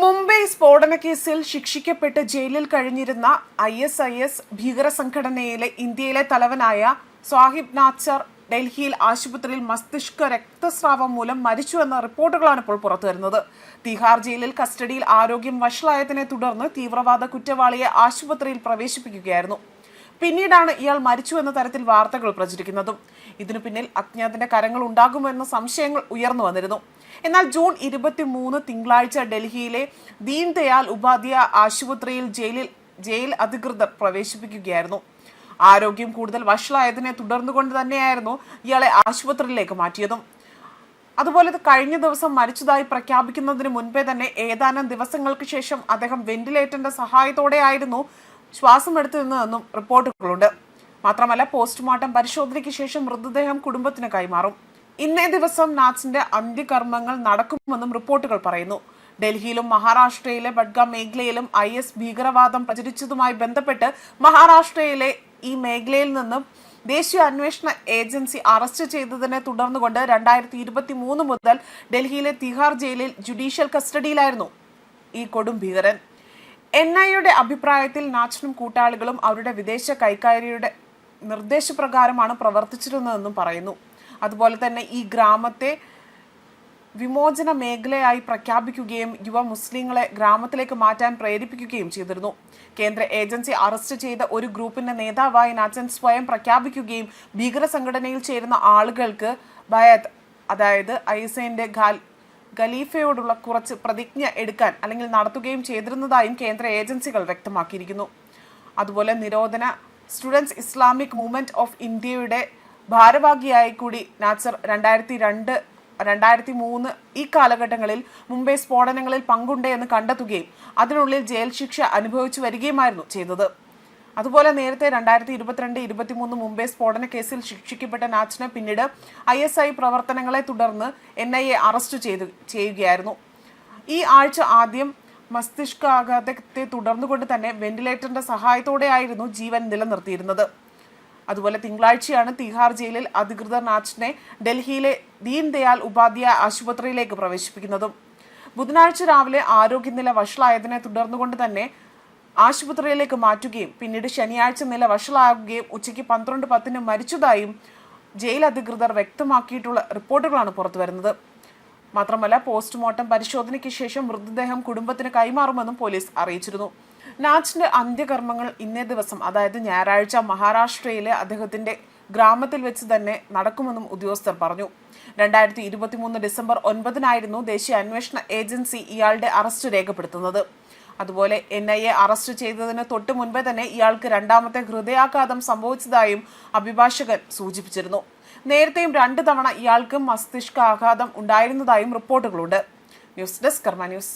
മുംബൈ സ്ഫോടന കേസിൽ ശിക്ഷിക്കപ്പെട്ട് ജയിലിൽ കഴിഞ്ഞിരുന്ന ISIS ഭീകര സംഘടനയിലെ ഇന്ത്യയിലെ തലവനായ സാഹിബ് നാസർ ഡൽഹിയിൽ ആശുപത്രിയിൽ മസ്തിഷ്ക രക്തസ്രാവം മൂലം മരിച്ചുവെന്ന റിപ്പോർട്ടുകളാണ് ഇപ്പോൾ പുറത്തുവരുന്നത്. തിഹാർ ജയിലിൽ കസ്റ്റഡിയിൽ ആരോഗ്യം വഷളായതിനെ തുടർന്ന് തീവ്രവാദ കുറ്റവാളിയെ ആശുപത്രിയിൽ പ്രവേശിപ്പിക്കുകയായിരുന്നു. പിന്നീടാണ് ഇയാൾ മരിച്ചുവെന്ന തരത്തിൽ വാർത്തകൾ പ്രചരിക്കുന്നതും. ഇതിനു പിന്നിൽ അജ്ഞാതന്റെ കരങ്ങൾ ഉണ്ടാകുമെന്ന സംശയങ്ങൾ ഉയർന്നു വന്നിരുന്നു. എന്നാൽ ജൂൺ 23 തിങ്കളാഴ്ച ഡൽഹിയിലെ ദീൻ ദയാൽ ഉപാധ്യായ ആശുപത്രിയിൽ ജയിൽ അധികൃതർ പ്രവേശിപ്പിക്കുകയായിരുന്നു. ആരോഗ്യം കൂടുതൽ വഷളായതിനെ തുടർന്നുകൊണ്ട് തന്നെയായിരുന്നു ഇയാളെ ആശുപത്രിയിലേക്ക് മാറ്റിയതും. അതുപോലെ കഴിഞ്ഞ ദിവസം മരിച്ചതായി പ്രഖ്യാപിക്കുന്നതിന് മുൻപേ തന്നെ ഏതാനും ദിവസങ്ങൾക്ക് ശേഷം അദ്ദേഹം വെന്റിലേറ്ററിന്റെ സഹായത്തോടെയായിരുന്നു ശ്വാസമെടുത്തിരുന്നതെന്നും റിപ്പോർട്ടുകളുണ്ട്. മാത്രമല്ല പോസ്റ്റ്മോർട്ടം പരിശോധനയ്ക്ക് ശേഷം മൃതദേഹം കുടുംബത്തിന് കൈമാറും. ഇന്നേ ദിവസം നാസിന്റെ അന്ത്യകർമ്മങ്ങൾ നടക്കുമെന്നും റിപ്പോർട്ടുകൾ പറയുന്നു. ഡൽഹിയിലും മഹാരാഷ്ട്രയിലെ ബഡ്ഗാം മേഖലയിലും IS ഭീകരവാദം പ്രചരിച്ചതുമായി ബന്ധപ്പെട്ട് മഹാരാഷ്ട്രയിലെ ഈ മേഖലയിൽ നിന്നും ദേശീയ അന്വേഷണ ഏജൻസി അറസ്റ്റ് ചെയ്തതിനെ തുടർന്നുകൊണ്ട് 2023 മുതൽ ഡൽഹിയിലെ തിഹാർ ജയിലിൽ ജുഡീഷ്യൽ കസ്റ്റഡിയിലായിരുന്നു ഈ കൊടും ഭീകരൻ. NIA അഭിപ്രായത്തിൽ നാച്ചനും കൂട്ടാളികളും അവരുടെ വിദേശ കൈക്കാരിയുടെ നിർദ്ദേശപ്രകാരമാണ് പ്രവർത്തിച്ചിരുന്നതെന്നും പറയുന്നു. അതുപോലെ തന്നെ ഈ ഗ്രാമത്തെ വിമോചന മേഖലയായി പ്രഖ്യാപിക്കുകയും യുവ മുസ്ലിങ്ങളെ ഗ്രാമത്തിലേക്ക് മാറ്റാൻ പ്രേരിപ്പിക്കുകയും ചെയ്തിരുന്നു. കേന്ദ്ര ഏജൻസി അറസ്റ്റ് ചെയ്ത ഒരു ഗ്രൂപ്പിന്റെ നേതാവായി നാച്ചൻ സ്വയം പ്രഖ്യാപിക്കുകയും ഭീകര സംഘടനയിൽ ചേരുന്ന ആളുകൾക്ക് ബയാത്ത്, അതായത് ISന്റെ ഖലീഫയോടുള്ള കുറച്ച് പ്രതിജ്ഞ എടുക്കാൻ അല്ലെങ്കിൽ നടത്തുകയും ചെയ്തിരുന്നതായും കേന്ദ്ര ഏജൻസികൾ വ്യക്തമാക്കിയിരിക്കുന്നു. അതുപോലെ നിരോധന സ്റ്റുഡൻസ് ഇസ്ലാമിക് മൂവ്മെന്റ് ഓഫ് ഇന്ത്യയുടെ ഭാരവാഹിയായി കൂടി നാസർ 2002, 2003 ഈ കാലഘട്ടങ്ങളിൽ മുംബൈ സ്ഫോടനങ്ങളിൽ പങ്കുണ്ട് എന്ന് കണ്ടെത്തുകയും അതിനുള്ളിൽ ജയിൽ ശിക്ഷ അനുഭവിച്ചു വരികയുമായിരുന്നു ചെയ്തത്. അതുപോലെ നേരത്തെ 2022-23 മുംബൈ സ്ഫോടന കേസിൽ ശിക്ഷിക്കപ്പെട്ട നാച്ചനെ പിന്നീട് ISI പ്രവർത്തനങ്ങളെ തുടർന്ന് NIA അറസ്റ്റ് ചെയ്യുകയായിരുന്നു. ഈ ആഴ്ച ആദ്യം മസ്തിഷ്കാഘാതത്തെ തുടർന്നുകൊണ്ട് തന്നെ വെന്റിലേറ്ററിന്റെ സഹായത്തോടെയായിരുന്നു ജീവൻ നിലനിർത്തിയിരുന്നത്. അതുപോലെ തിങ്കളാഴ്ചയാണ് തിഹാർ ജയിലിൽ അധികൃതർ നാച്ചനെ ഡൽഹിയിലെ ദീൻ ദയാൽ ഉപാധ്യായ ആശുപത്രിയിലേക്ക് പ്രവേശിപ്പിക്കുന്നതും. ബുധനാഴ്ച രാവിലെ ആരോഗ്യനില വഷളായതിനെ തുടർന്നുകൊണ്ട് തന്നെ ആശുപത്രിയിലേക്ക് മാറ്റുകയും പിന്നീട് ശനിയാഴ്ച നില വഷളാകുകയും ഉച്ചയ്ക്ക് 12:10 മരിച്ചതായും ജയിൽ അധികൃതർ വ്യക്തമാക്കിയിട്ടുള്ള റിപ്പോർട്ടുകളാണ് പുറത്തുവരുന്നത്. മാത്രമല്ല പോസ്റ്റ്മോർട്ടം പരിശോധനയ്ക്ക് ശേഷം മൃതദേഹം കുടുംബത്തിന് കൈമാറുമെന്നും പോലീസ് അറിയിച്ചിരുന്നു. നാച്ചിന്റെ അന്ത്യകർമ്മങ്ങൾ ഇന്നേ ദിവസം, അതായത് ഞായറാഴ്ച മഹാരാഷ്ട്രയിലെ അദ്ദേഹത്തിന്റെ ഗ്രാമത്തിൽ വെച്ച് തന്നെ നടക്കുമെന്നും ഉദ്യോഗസ്ഥർ പറഞ്ഞു. 2023 ഡിസംബർ 9-നായിരുന്നു ദേശീയ അന്വേഷണ ഏജൻസി ഇയാളുടെ അറസ്റ്റ് രേഖപ്പെടുത്തുന്നത്. അതുപോലെ NIA അറസ്റ്റ് ചെയ്തതിന് തൊട്ട് മുൻപേ തന്നെ ഇയാൾക്ക് രണ്ടാമത്തെ ഹൃദയാഘാതം സംഭവിച്ചതായും അഭിഭാഷകൻ സൂചിപ്പിച്ചിരുന്നു. നേരത്തെയും 2 തവണ ഇയാൾക്ക് മസ്തിഷ്കാഘാതം ഉണ്ടായിരുന്നതായും റിപ്പോർട്ടുകളുണ്ട്. ന്യൂസ് ഡെസ്ക് കർമ്മ ന്യൂസ്.